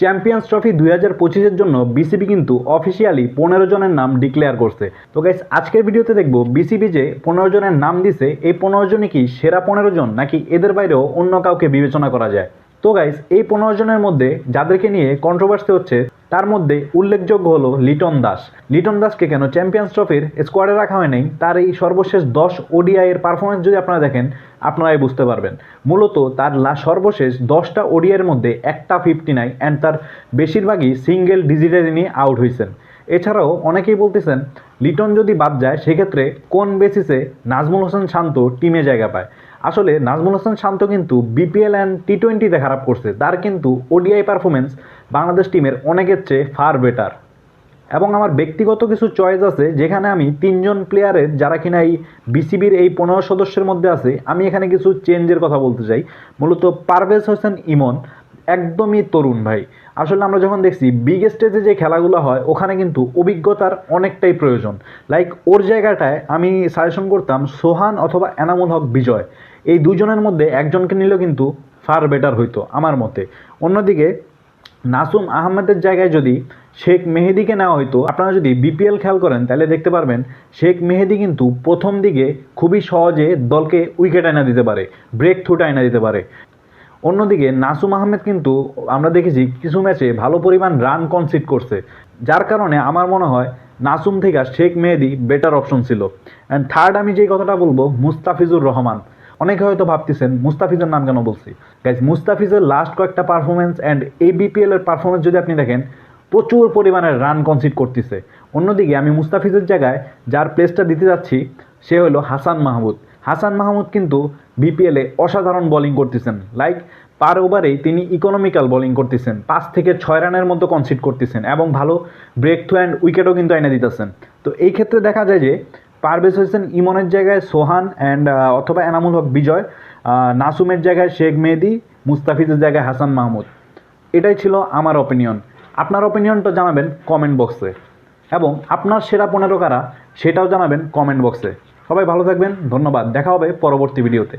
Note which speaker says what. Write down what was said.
Speaker 1: Champions trophy 2025-এর জন্য BCB কিন্তু officially 15 জনের নাম ডিক্লেয়ার করছে। তো গাইস, আজকের ভিডিওতে দেখব বিসিবি যে 15 জনের নাম দিছে, এই 15 জনই কি সেরা 15 জন নাকি এদের বাইরেও অন্য কাউকে বিবেচনা করা যায়। তো গাইস, এই 15 জনের মধ্যে যাদেরকে নিয়ে কন্ট্রোভার্সি হচ্ছে তার মধ্যে উল্লেখযোগ্য হলো লিটন দাস। লিটন দাসকে কেন চ্যাম্পিয়ন্স ট্রফির স্কোয়াডে রাখা হয় নাই, তার এই সর্বশেষ 10 ওডিআই এর পারফরমেন্স যদি আপনারা দেখেন আপনারাই বুঝতে পারবেন। মূলত তার সর্বশেষ 10টা ওডিআইয়ের মধ্যে একটা 59 অ্যান্ড তার বেশিরভাগই সিঙ্গেল ডিজিটে তিনি আউট হয়েছেন। এছাড়াও অনেকেই বলতেছেন লিটন যদি বাদ যায় সেক্ষেত্রে কোন বেসিসে নাজমুল হোসেন শান্ত টিমে জায়গা পায়। আসলে নাজমুল হোসেন শান্ত কিন্তু বিপিএল অ্যান্ড টি20তে খারাপ করছে, তার কিন্তু ওডিআই পারফরমেন্স বাংলাদেশ টিমের অনেকের চেয়ে ফার বেটার। এবং আমার ব্যক্তিগত কিছু চয়েস আছে যেখানে আমি 3 জন প্লেয়ারের যারা কিনা এই বিসিবির এই 15 সদস্যের মধ্যে আছে, আমি এখানে কিছু চেঞ্জের কথা বলতে চাই। মূলত পারভেজ হোসেন ইমন একদমই তরুণ ভাই। আসলে আমরা যখন দেখছি বিগ স্টেজে যে খেলাগুলো হয় ওখানে কিন্তু অভিজ্ঞতার অনেকটাই প্রয়োজন। লাইক ওর জায়গাটায় আমি সাজেশন করতাম সোহান অথবা এনামুল হক বিজয়, এই দুজনের মধ্যে একজনকে নিলেও কিন্তু ফার বেটার হইতো আমার মতে। অন্যদিকে নাসুম আহমেদের জায়গায় যদি শেখ মেহেদিকে নেওয়া হইতো, আপনারা যদি বিপিএল খেয়াল করেন তাহলে দেখতে পারবেন শেখ মেহেদি কিন্তু প্রথম দিকে খুবই সহজে দলকে উইকেট এনে দিতে পারে, ব্রেক থ্রুটা এনে দিতে পারে। অন্যদিকে নাসুম আহমেদ কিন্তু আমরা দেখেছি কিছু ম্যাচে ভালো পরিমাণ রান কনসিড করছে, যার কারণে আমার মনে হয় নাসুম থেকে শেখ মেহেদি বেটার অপশন ছিল। অ্যান্ড থার্ড আমি যেই কথাটা বলবো মুস্তাফিজুর রহমান। অনেকে হয়তো ভাবতেছেন মুস্তাফিজের নাম কেন বলছি। গাইজ, মুস্তাফিজের লাস্ট কয়েকটা পারফরমেন্স অ্যান্ড এই বিপিএলের পারফরমেন্স যদি আপনি দেখেন প্রচুর পরিমাণে রান কনসিড করতেছে। অন্যদিকে আমি মুস্তাফিজের জায়গায় যার প্লেসটা দিতে যাচ্ছি সে হলো হাসান মাহমুদ। হাসান মাহমুদ কিন্তু বিপিএলে অসাধারণ বোলিং করতেছেন। লাইক পার ওভারেই তিনি ইকোনমিক্যাল বোলিং করতেছেন, 5 থেকে 6 রানের মতো কনসিড করতেছেন এবং ভালো ব্রেক থ্রু অ্যান্ড উইকেটও কিন্তু এনে দিতেছেন। তো এই ক্ষেত্রে দেখা যায় যে পারভেজ হোসেন ইমনের জায়গায় সোহান অ্যান্ড অথবা এনামুল হক বিজয়, নাসুমের জায়গায় শেখ মেহেদি, মুস্তাফিজের জায়গায় হাসান মাহমুদ। এটাই ছিল আমার অপিনিয়ন। আপনার অপিনিয়নটা জানাবেন কমেন্ট বক্সে এবং আপনার সেরা 15 কারা সেটাও জানাবেন কমেন্ট বক্সে। সবাই ভালো থাকবেন, ধন্যবাদ। দেখা হবে পরবর্তী ভিডিওতে।